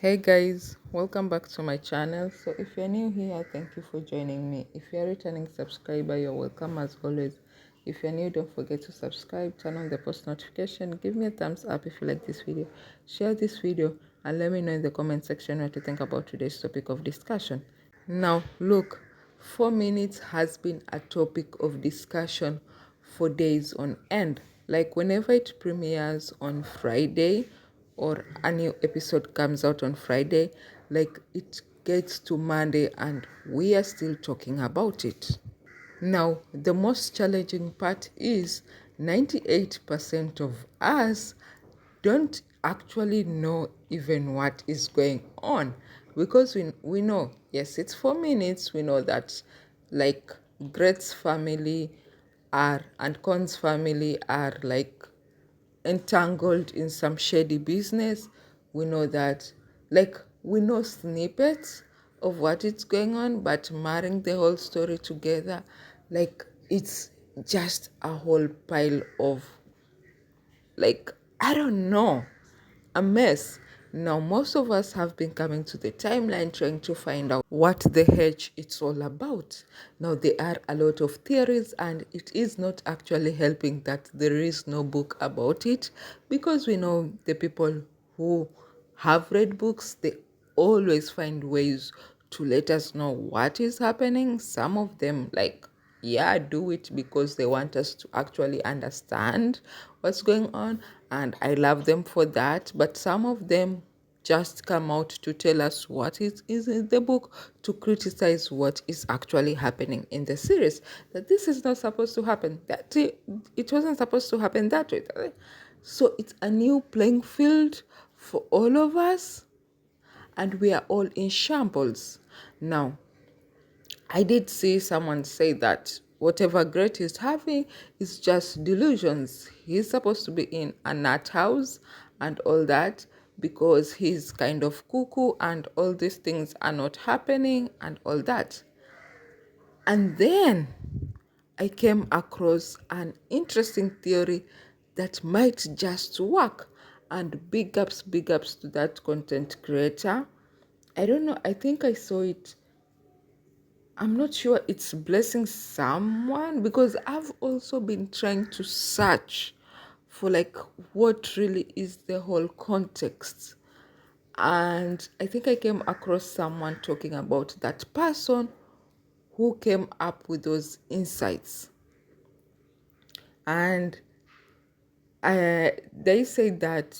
Hey guys, welcome back to my channel. So if you're new here, thank you for joining me. If you're a returning subscriber, you're welcome as always. If you're new, don't forget to subscribe, turn on the post notification, give me a thumbs up if you like this video, share this video, and let me know in the comment section what you think about today's topic of discussion. Now look, 4 minutes has been a topic of discussion for days on end. Like whenever it premieres on Friday or a new episode comes out on Friday, like it gets to Monday and we are still talking about it. Now, the most challenging part is 98% of us don't actually know even what is going on because we know, yes, it's 4 minutes. We know that like Gret's family are and Con's family are like entangled in some shady business. We know that, like, we know snippets of what is going on, but marrying the whole story together, like, it's just a whole pile of, like, I don't know, a mess. Now, most of us have been coming to the timeline trying to find out what the heck it's all about. Now, there are a lot of theories, and it is not actually helping that there is no book about it because we know the people who have read books, they always find ways to let us know what is happening. Some of them, like, yeah, do it because they want us to actually understand what's going on, and I love them for that. But some of them just come out to tell us what is in the book, to criticize what is actually happening in the series, that this is not supposed to happen, that it wasn't supposed to happen that way. So it's a new playing field for all of us, and we are all in shambles now. I did see someone say that whatever Gret is having is just delusions. He's supposed to be in a nut house and all that because he's kind of cuckoo and all these things are not happening and all that. And then I came across an interesting theory that might just work. And big ups to that content creator. I don't know, I think I saw it. I'm not sure it's blessing someone because I've also been trying to search for like what really is the whole context. And I think I came across someone talking about that person who came up with those insights. And they say that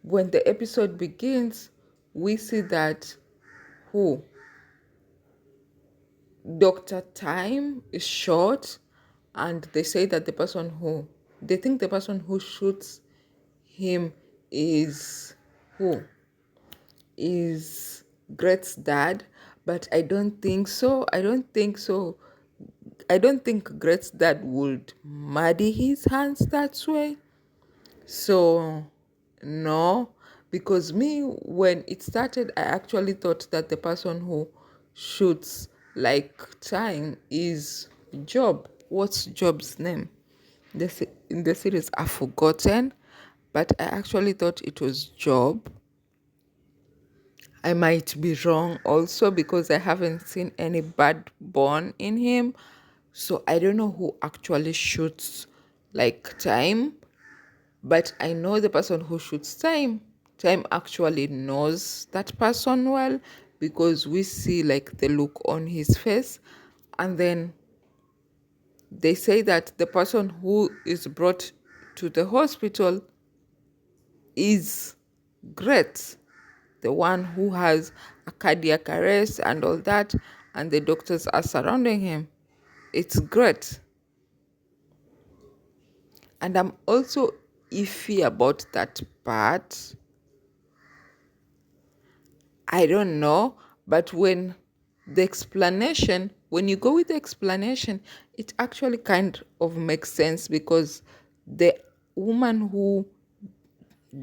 when the episode begins, we see that who Dr. Time is shot, and they say that they think the person who shoots him is who? Is Gret's dad, but I don't think so. I don't think so. I don't think Gret's dad would muddy his hands that way. So, no, because me, when it started, I actually thought that the person who shoots like time is Job. What's Job's name? In the series, I've forgotten, but I actually thought it was Job. I might be wrong also because I haven't seen any bad born in him. So I don't know who actually shoots like time. But I know the person who shoots time. Time actually knows that person well because we see like the look on his face. And then they say that the person who is brought to the hospital is Gret, the one who has a cardiac arrest and all that, and the doctors are surrounding him. It's Gret. And I'm also iffy about that part. I don't know, but when you go with the explanation, it actually kind of makes sense because the woman who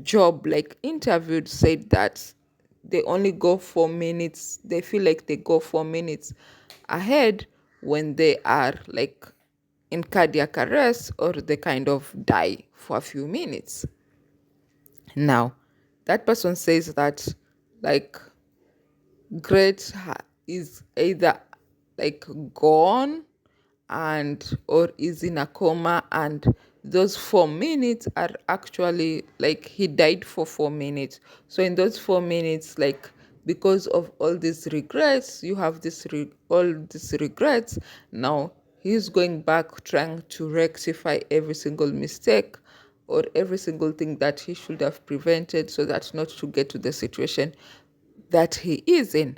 Job like interviewed said that they only go 4 minutes. They feel like they go 4 minutes ahead when they are like in cardiac arrest or they kind of die for a few minutes. Now, that person says that like is either like gone and or is in a coma, and those 4 minutes are actually like he died for 4 minutes. So in those 4 minutes, like because of all these regrets, you have all these regrets. Now he's going back trying to rectify every single mistake or every single thing that he should have prevented, so that not to get to the situation that he is in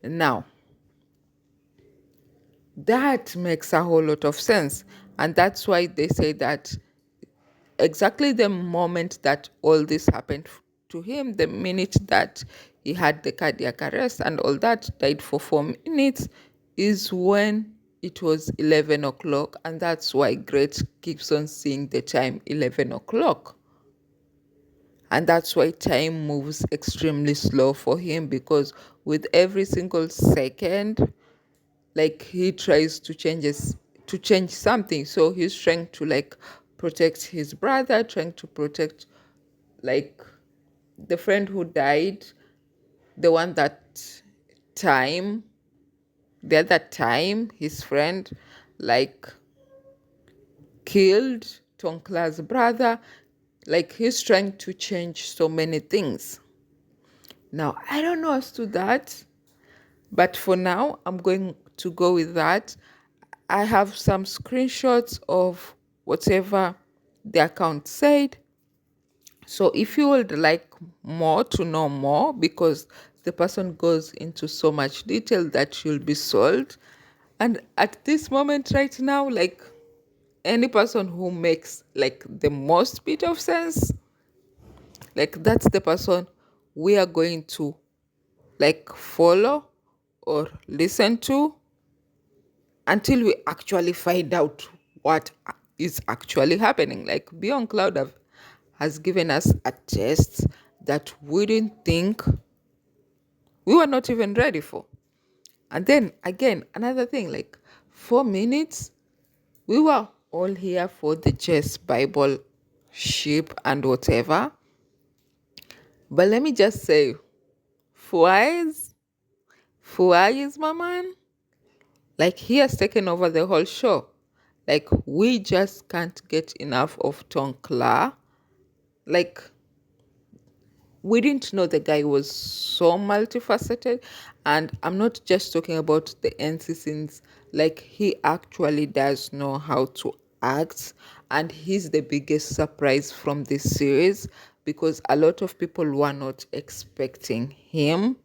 now. That makes a whole lot of sense. And that's why they say that exactly the moment that all this happened to him, the minute that he had the cardiac arrest and all that, died for 4 minutes, is when it was 11 o'clock. And that's why Great keeps on seeing the time 11 o'clock. And that's why time moves extremely slow for him, because with every single second, like he tries to change something. So he's trying to like protect his brother, trying to protect like the friend who died, the one that time the other time his friend like killed Tonkla's brother. Like he's trying to change so many things. Now I don't know as to that, but for now I'm going to go with that. I have some screenshots of whatever the account said. So if you would like more to know more, because the person goes into so much detail that you'll be sold. And at this moment right now, like any person who makes like the most bit of sense, like that's the person we are going to like follow or listen to until we actually find out what is actually happening. Like Beyond Cloud has given us a test that we didn't think, we were not even ready for. And then again, another thing, like 4 minutes, we were all here for the jesbible ship and whatever. But let me just say, Fuaiz, my man, like he has taken over the whole show. Like we just can't get enough of Tonkla. Like we didn't know the guy was so multifaceted. And I'm not just talking about the NC scenes. Like he actually does know how to act, and he's the biggest surprise from this series, because a lot of people were not expecting him.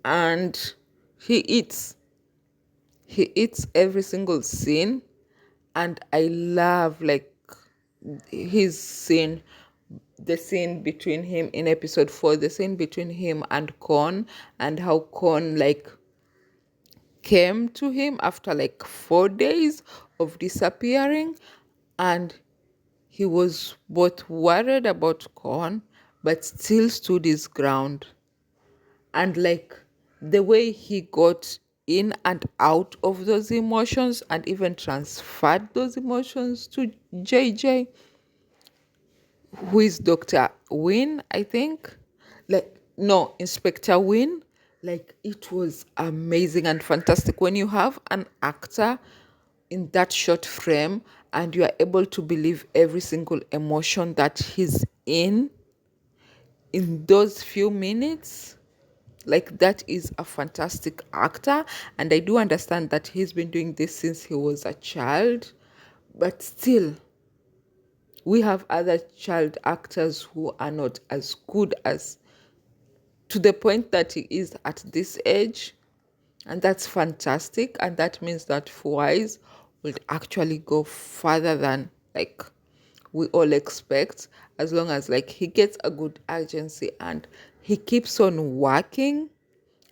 And he eats he eats every single scene. And I love like his scene, the scene between him in episode 4, the scene between him and Kon, and how Kon like came to him after like 4 days of disappearing. And he was both worried about Kon but still stood his ground. And like the way he got in and out of those emotions and even transferred those emotions to JJ, who is Dr. Win, I think. Like, no, Inspector Win. Like, it was amazing and fantastic when you have an actor in that short frame and you are able to believe every single emotion that he's in those few minutes. Like, that is a fantastic actor. And I do understand that he's been doing this since he was a child, but still, we have other child actors who are not as good as, to the point that he is at this age. And that's fantastic. And that means that Fuaiz will actually go further than like we all expect, as long as like he gets a good agency and he keeps on working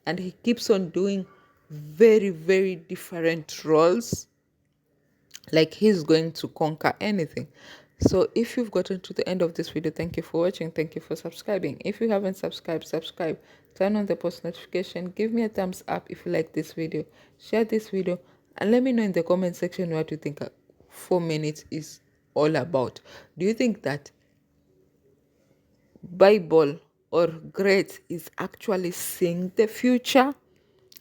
and he keeps on doing very, very different roles. Like he's going to conquer anything. So if you've gotten to the end of this video, thank you for watching. Thank you for subscribing. If you haven't subscribed, subscribe, turn on the post notification, give me a thumbs up if you like this video, share this video, and let me know in the comment section what you think 4 minutes is all about. Do you think that Bible or great is actually seeing the future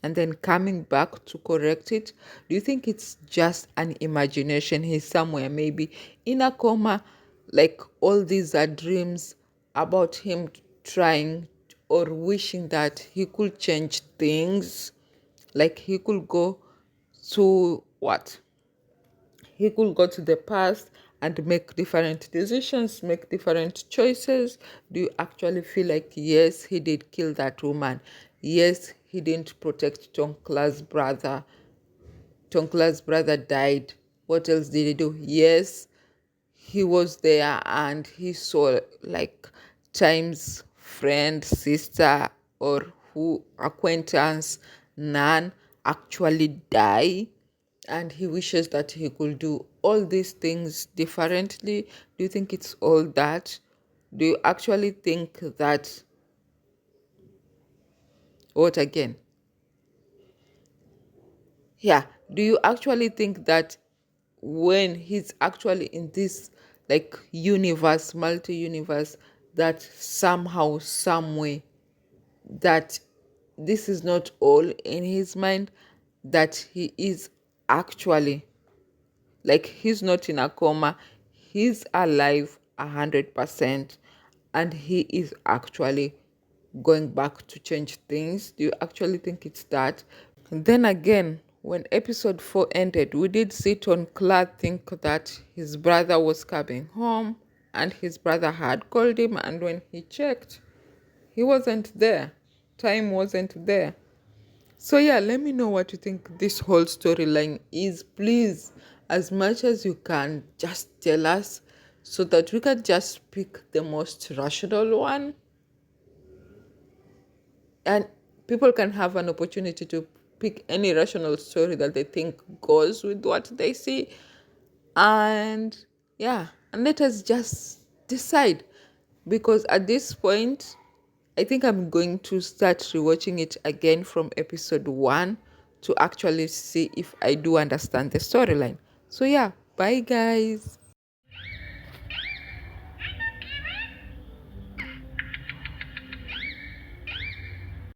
and then coming back to correct it? Do you think it's just an imagination? He's somewhere, maybe in a coma, like all these are dreams about him trying or wishing that he could change things, like he could go to what? He could go to the past and make different decisions, make different choices. Do you actually feel like, yes, he did kill that woman? Yes, he didn't protect Tonkla's brother died. What else did he do? Yes, he was there and he saw like Time's friend, sister, or who acquaintance, Nan, actually die, and he wishes that he could do all these things differently. Do you think it's all that? Do you actually think that, what again? Yeah, do you actually think that when he's actually in this like universe, multi-universe, that somehow, some way, that this is not all in his mind, that he is actually, like, he's not in a coma, he's alive 100%, and he is actually going back to change things? Do you actually think it's that? Then again, when episode 4 ended, we did see Clad think that his brother was coming home and his brother had called him, and when he checked, he wasn't there. Time wasn't there. So yeah, let me know what you think this whole storyline is. Please, as much as you can, just tell us so that we can just pick the most rational one, and people can have an opportunity to pick any rational story that they think goes with what they see. And yeah, and let us just decide, because at this point I think I'm going to start rewatching it again from episode 1 to actually see if I do understand the storyline. So yeah, bye guys.